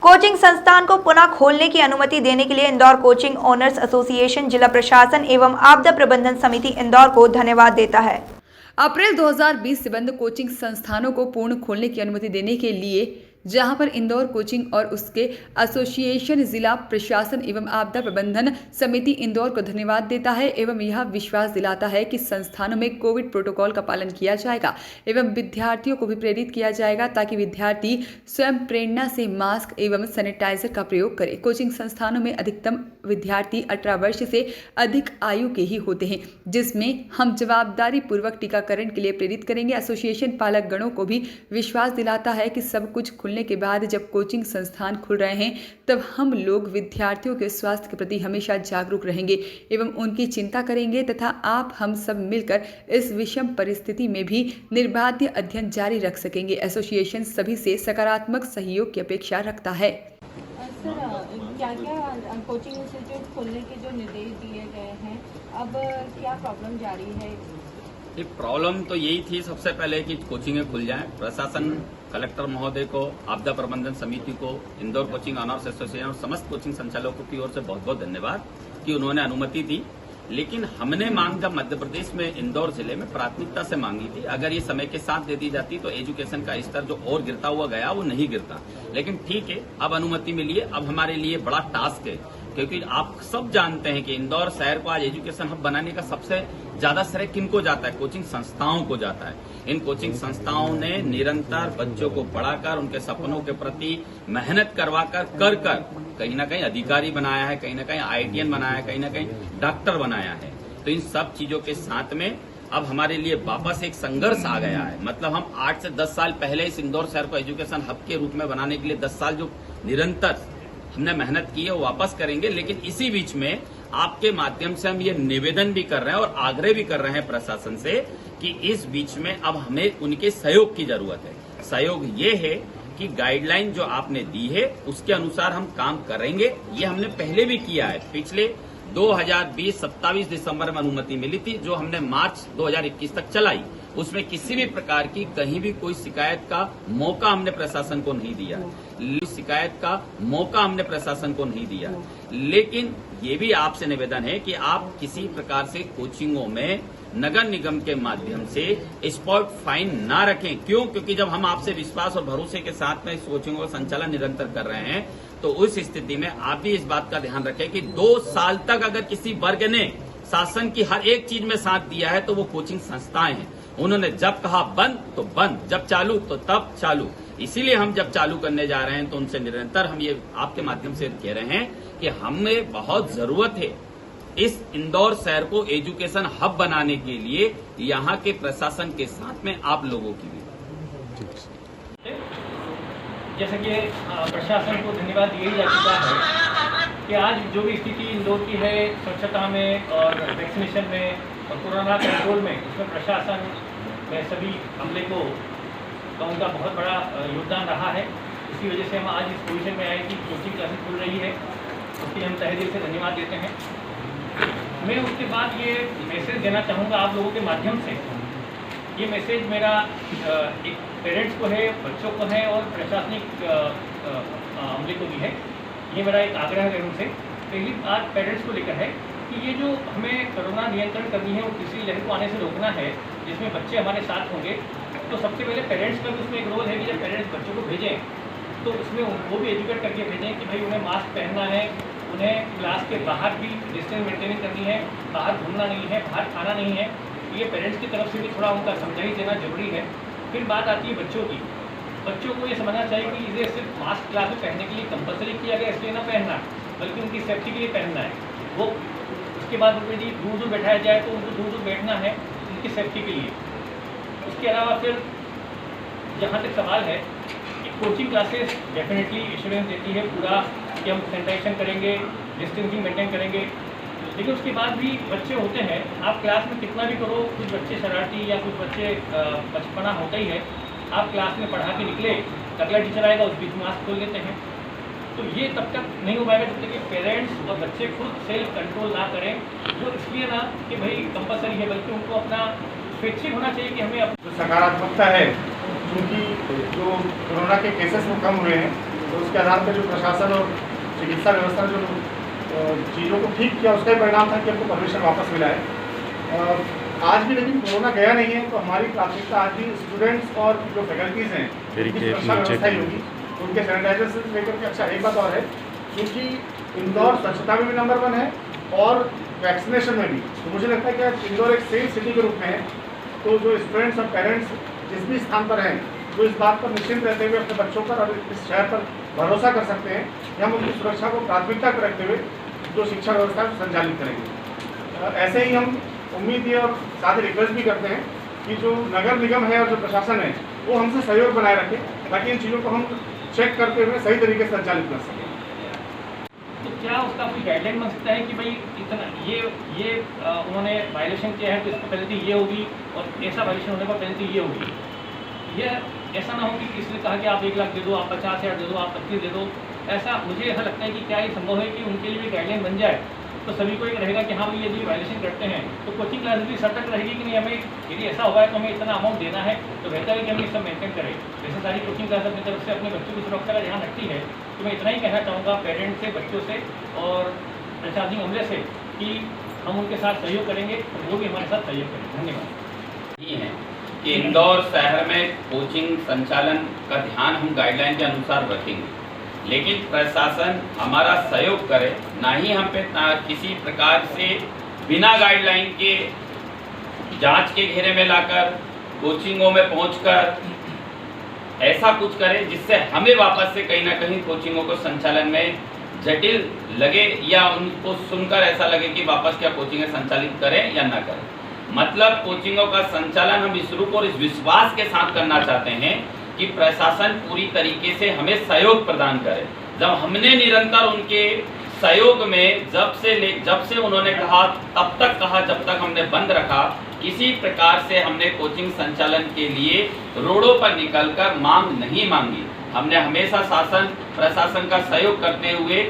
Coaching संस्थान को पुनः खोलने की अनुमति देने के लिए इंदौर कोचिंग ओनर्स एसोसिएशन जिला प्रशासन एवं आपदा प्रबंधन समिति इंदौर को धन्यवाद देता है। अप्रैल 2020 से बंद कोचिंग संस्थानों को पूर्ण खोलने की अनुमति देने के लिए जहां पर इंदौर कोचिंग और उसके एसोसिएशन जिला प्रशासन एवं आपदा प्रबंधन समिति इंदौर को धन्यवाद देता है एवं यह विश्वास दिलाता है कि संस्थानों में कोविड प्रोटोकॉल का पालन किया जाएगा एवं विद्यार्थियों को भी प्रेरित किया जाएगा ताकि विद्यार्थी स्वयं प्रेरणा से मास्क एवं सैनिटाइजर का प्रयोग करें। कोचिंग संस्थानों में अधिकतम विद्यार्थी 18 वर्ष से अधिक आयु के ही होते हैं, जिसमें हम जवाबदारी पूर्वक टीकाकरण के लिए प्रेरित करेंगे। एसोसिएशन पालक गणों को भी विश्वास दिलाता है कि सब कुछ खुलने के बाद जब कोचिंग संस्थान खुल रहे हैं तब हम लोग विद्यार्थियों के स्वास्थ्य के प्रति हमेशा जागरूक रहेंगे एवं उनकी चिंता करेंगे तथा आप हम सब मिलकर इस विषम परिस्थिति में भी निर्बाध अध्ययन जारी रख सकेंगे। एसोसिएशन सभी से सकारात्मक सहयोग की अपेक्षा रखता है। सर, क्या कोचिंग इंस्टीट्यूट खोलने के जो निर्देश दिए गए हैं, अब क्या प्रॉब्लम जारी है? ये प्रॉब्लम तो यही थी सबसे पहले कि कोचिंगें खुल जाएं। प्रशासन, कलेक्टर महोदय को, आपदा प्रबंधन समिति को, इंदौर कोचिंग ऑनर्स एसोसिएशन और समस्त कोचिंग संचालकों की ओर से बहुत बहुत धन्यवाद कि उन्होंने अनुमति दी। लेकिन हमने मांग जब मध्य प्रदेश में इंदौर जिले में प्राथमिकता से मांगी थी, अगर ये समय के साथ दे दी जाती तो एजुकेशन का स्तर जो और गिरता हुआ गया वो नहीं गिरता। लेकिन ठीक है, अब अनुमति मिली है। अब हमारे लिए बड़ा टास्क है, क्योंकि आप सब जानते हैं कि इंदौर शहर को आज एजुकेशन हब बनाने का सबसे ज्यादा श्रेय किनको जाता है? कोचिंग संस्थाओं को जाता है। इन कोचिंग संस्थाओं ने निरंतर बच्चों को पढ़ाकर उनके सपनों के प्रति मेहनत करवाकर कर कहीं ना कहीं अधिकारी बनाया है, कहीं ना कहीं आईटीएन बनाया है, कहीं ना कहीं डॉक्टर बनाया है। तो इन सब चीजों के साथ में अब हमारे लिए वापस एक संघर्ष आ गया है। मतलब हम 8 से 10 साल पहले इस इंदौर शहर को एजुकेशन हब के रूप में बनाने के लिए 10 साल जो निरंतर हमने मेहनत की है वो वापस करेंगे। लेकिन इसी बीच में आपके माध्यम से हम ये निवेदन भी कर रहे हैं और आग्रह भी कर रहे हैं प्रशासन से कि इस बीच में अब हमें उनके सहयोग की जरूरत है। सहयोग ये है कि गाइडलाइन जो आपने दी है उसके अनुसार हम काम करेंगे। ये हमने पहले भी किया है। पिछले 2020 27 दिसंबर में अनुमति मिली थी, जो हमने मार्च 2021 तक चलाई। उसमें किसी भी प्रकार की कहीं भी कोई शिकायत का मौका हमने प्रशासन को नहीं दिया। शिकायत का मौका हमने प्रशासन को नहीं दिया। लेकिन ये भी आपसे निवेदन है कि आप किसी प्रकार से कोचिंगों में नगर निगम के माध्यम से स्पॉट फाइन ना रखें। क्यों? क्योंकि जब हम आपसे विश्वास और भरोसे के साथ में इस कोचिंगों का संचालन निरंतर कर रहे हैं, तो उस स्थिति में आप भी इस बात का ध्यान रखें कि 2 साल तक अगर किसी वर्ग ने शासन की हर एक चीज में साथ दिया है तो वो कोचिंग संस्थाएं हैं। उन्होंने जब कहा बंद तो बंद, जब चालू तो तब चालू। इसीलिए हम जब चालू करने जा रहे हैं तो उनसे निरंतर हम ये आपके माध्यम से कह रहे हैं कि हमें बहुत जरूरत है इस इंदौर शहर को एजुकेशन हब बनाने के लिए, यहाँ के प्रशासन के साथ में आप लोगों की भी। जैसे कि प्रशासन को धन्यवाद दिया जा चुका है कि आज जो भी स्थिति इंदौर की है स्वच्छता में और वैक्सीनेशन में और कोरोना कंट्रोल में, उसमें प्रशासन में सभी अमले को उनका बहुत बड़ा योगदान रहा है। इसी वजह से हम आज इस पोजीशन में आए कि कोचिंग क्लासेस खुल रही है, उसके हम तहे दिल से धन्यवाद देते हैं। मैं उसके बाद ये मैसेज देना चाहूँगा आप लोगों के माध्यम से। ये मैसेज मेरा एक पेरेंट्स को है, बच्चों को है और प्रशासनिक अमले को भी है। ये मेरा एक आग्रह है उनसे। पहली बात पेरेंट्स को लेकर है कि ये जो हमें कोरोना नियंत्रण करनी है और तीसरी लहर को आने से रोकना है, जिसमें बच्चे हमारे साथ होंगे, तो सबसे पहले पेरेंट्स का भी उसमें एक रोल है कि जब पेरेंट्स बच्चों को भेजें तो उसमें उनको भी एजुकेट करके भेजें कि भाई उन्हें मास्क पहनना है, उन्हें क्लास के बाहर भी डिस्टेंस मेंटेन करनी है, बाहर घूमना नहीं है, बाहर खाना नहीं है। ये पेरेंट्स की तरफ से भी थोड़ा उनका समझाई देना जरूरी है। फिर बात आती है बच्चों की। बच्चों को ये समझना चाहिए कि इसे सिर्फ मास्क क्लास में पहनने के लिए कंपलसरी किया गया इसलिए ना पहनना, बल्कि उनकी सेफ्टी के लिए पहनना है। वो उसके बाद उनको यदि दूर दूर बैठाया जाए तो उनको दूर दूर बैठना है उनकी सेफ्टी के लिए। उसके अलावा फिर जहाँ तक सवाल है, कोचिंग क्लासेस डेफिनेटली एश्योरेंस देती है पूरा कि हम सैनिटाइजेशन करेंगे, डिस्टेंसिंग मेंटेन करेंगे। लेकिन उसके बाद भी बच्चे होते हैं, आप क्लास में कितना भी करो, कुछ बच्चे शरारती या कुछ बच्चे बचपना होता ही है। आप क्लास में पढ़ा के निकले, अगला टीचर आएगा उस बीच मास्क खोल लेते हैं। तो ये तब तक नहीं हो पाएगा जब तक कि पेरेंट्स और बच्चे खुद सेल्फ कंट्रोल ना करें। जो इसलिए ना कि भाई कंपलसरी है, बल्कि उनको अपना स्वैच्छिक होना चाहिए कि हमें जो सकारात्मकता है क्योंकि जो कोरोना के केसेस वो कम हुए हैं, तो उसके आधार पर जो प्रशासन और चिकित्सा व्यवस्था जो चीज़ों को ठीक किया, उसका ही परिणाम था कि हमको परमिशन वापस मिला है। आज भी लेकिन कोरोना गया नहीं है, तो हमारी प्राथमिकता आज भी स्टूडेंट्स और जो फैकल्टीज़ हैं उनकी सुरक्षा व्यवस्था ही होगी, उनके सैनिटाइजर से लेकर के। अच्छा, एक बात और है, क्योंकि इंदौर स्वच्छता में भी नंबर 1 है और वैक्सीनेशन में भी, तो मुझे लगता है कि आज इंदौर एक सेफ सिटी के रूप में है। तो जो स्टूडेंट्स और पेरेंट्स जिस भी स्थान पर हैं, वो इस बात पर निश्चिंत रहते हुए अपने बच्चों पर और इस शहर पर भरोसा कर सकते हैं कि हम उनकी सुरक्षा को प्राथमिकता पर रखते हुए जो शिक्षा व्यवस्था संचालित करेंगे। ऐसे ही हम उम्मीद ये और साथ ही रिक्वेस्ट भी करते हैं कि जो नगर निगम है और जो प्रशासन है वो हमसे सहयोग बनाए रखे, ताकि इन चीज़ों को हम चेक करते हुए सही तरीके से संचालित कर सकें। तो क्या उसका कोई गाइडलाइन बन सकता है कि भाई इतना ये उन्होंने वायलेशन किया है तो इसको पेनल्टी ये होगी, और ऐसा वायलेशन होने पर पेनल्टी ये होगी? यह ऐसा ना हो कि किसी ने कहा कि आप 1 लाख दे दो, आप 50,000 दे दो, आप 25 दे दो। ऐसा मुझे ऐसा लगता है कि क्या ये संभव है कि उनके लिए भी गाइडलाइन बन जाए, तो सभी को एक रहेगा कि हाँ भाई यदि वायलेशन करते हैं तो कोचिंग क्लास भी सतर्क रहेगी कि नहीं, हमें यदि ऐसा हुआ है तो हमें इतना अमाउंट देना है, तो बेहतर है कि हम ये सब मेंटेन करें। जैसे सारी कोचिंग क्लास अपनी तरफ से अपने बच्चों की सुरक्षा का ध्यान रखती है, तो मैं इतना ही कहना चाहूँगा पेरेंट्स से, बच्चों से और प्रशासनिक अमले से कि हम उनके साथ सहयोग करेंगे और वो भी हमारे साथ सहयोग करें। धन्यवाद। ये है कि इंदौर शहर में कोचिंग संचालन का ध्यान हम गाइडलाइन के अनुसार रखेंगे, लेकिन प्रशासन हमारा सहयोग करे, ना ही हम पे किसी प्रकार से बिना गाइडलाइन के जांच के घेरे में लाकर कोचिंगों में पहुंचकर ऐसा कुछ करे जिससे हमें वापस से कहीं ना कहीं कोचिंगों को संचालन में जटिल लगे, या उनको सुनकर ऐसा लगे कि वापस क्या कोचिंगें संचालित करें या ना करें। मतलब कोचिंगों का संचालन हम इस रूप और इस विश्वास के साथ करना चाहते हैं कि प्रशासन पूरी तरीके से हमें सहयोग प्रदान करे। जब हमने निरंतर उनके सहयोग में जब से उन्होंने कहा तब तक कहा, जब तक हमने बंद रखा, किसी प्रकार से हमने कोचिंग संचालन के लिए रोडों पर निकलकर मांग नहीं मांगी। हमने हमेशा शासन प्रशासन का सहयोग करते हुए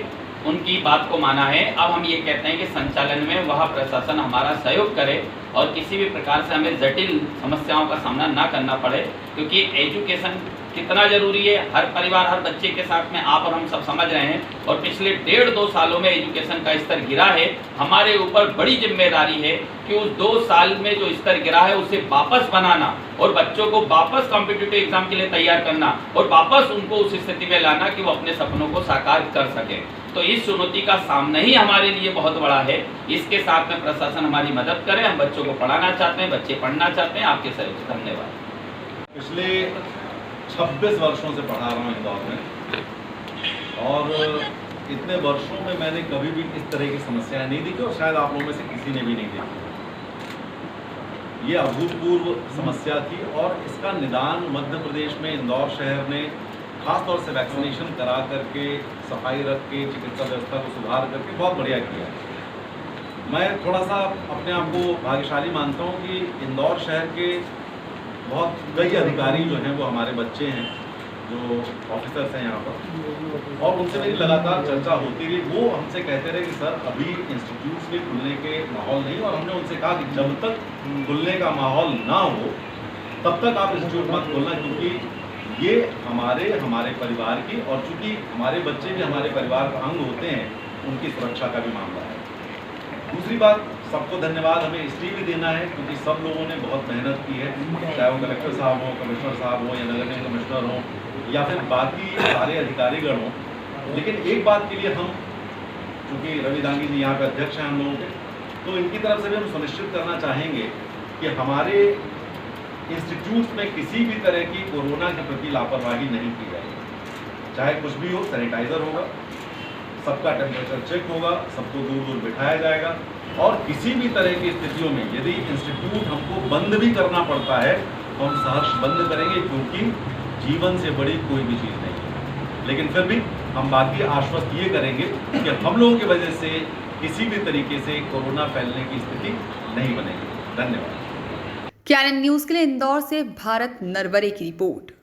उनकी बात को माना है। अब हम ये कहते हैं कि संचालन में वह प्रशासन हमारा सहयोग करे और किसी भी प्रकार से हमें जटिल समस्याओं का सामना ना करना पड़े, क्योंकि एजुकेशन कितना ज़रूरी है। हर परिवार, हर बच्चे के साथ में आप और हम सब समझ रहे हैं, और पिछले 1.5-2 सालों में एजुकेशन का स्तर गिरा है। हमारे ऊपर बड़ी जिम्मेदारी है कि उस 2 साल में जो स्तर गिरा है उसे वापस बनाना और बच्चों को वापस कॉम्पिटिटिव एग्जाम के लिए तैयार करना और वापस उनको उस स्थिति में लाना कि वो अपने सपनों को साकार कर सकें। तो इस चुनौती का सामना ही हमारे लिए बहुत बड़ा है। इसके साथ में प्रशासन हमारी मदद करे। हम बच्चों को पढ़ाना चाहते हैं, बच्चे पढ़ना चाहते हैं। आपके सहयोग से धन्यवाद। पिछले 26 वर्षों से पढ़ा रहा हूँ इंदौर में, और इतने वर्षों में मैंने कभी भी इस तरह की समस्याएं नहीं देखी, और शायद आप लोगों में से किसी ने भी नहीं देखी। ये अभूतपूर्व समस्या थी, और इसका निदान मध्य प्रदेश में इंदौर शहर ने खासतौर से वैक्सीनेशन करा करके, सफाई रख के, चिकित्सा व्यवस्था को सुधार करके बहुत बढ़िया किया। मैं थोड़ा सा अपने आप को भाग्यशाली मानता हूँ कि इंदौर शहर के बहुत कई अधिकारी जो हैं वो हमारे बच्चे हैं, जो ऑफिसर्स हैं यहाँ पर, और उनसे मेरी लगातार चर्चा होती रही। वो हमसे कहते रहे कि सर अभी इंस्टीट्यूट्स के खुलने के माहौल नहीं, और हमने उनसे कहा कि जब तक खुलने का माहौल ना हो तब तक आप इंस्टीट्यूट मत खोलना, क्योंकि ये हमारे परिवार की, और चूँकि हमारे बच्चे भी हमारे परिवार का अंग होते हैं, उनकी सुरक्षा का भी मामला है। दूसरी बात, सबको धन्यवाद हमें इसलिए भी देना है क्योंकि सब लोगों ने बहुत मेहनत की है, चाहे वो कलेक्टर साहब हो, कमिश्नर साहब हो, या नगर निगम कमिश्नर हो, या फिर बाकी सारे अधिकारीगण हों। लेकिन एक बात के लिए हम, चूँकि रवि दांगी जी यहाँ पे अध्यक्ष हैं हम लोगों के, तो इनकी तरफ से भी हम सुनिश्चित करना चाहेंगे कि हमारे इंस्टीट्यूट में किसी भी तरह की कोरोना के प्रति लापरवाही नहीं की जाएगी। चाहे कुछ भी हो, सैनिटाइजर होगा, सबका टेम्परेचर चेक होगा, सबको दूर दूर बिठाया जाएगा, और किसी भी तरह की स्थितियों में यदि इंस्टीट्यूट हमको बंद भी करना पड़ता है तो हम सहर्ष बंद करेंगे, क्योंकि जीवन से बड़ी कोई भी चीज़ नहीं है। लेकिन फिर भी हम बाकी आश्वस्त ये करेंगे कि हम लोगों की वजह से किसी भी तरीके से कोरोना फैलने की स्थिति नहीं बनेगी। धन्यवाद। कैनन न्यूज़ के लिए इंदौर से भारत नरवरे की रिपोर्ट।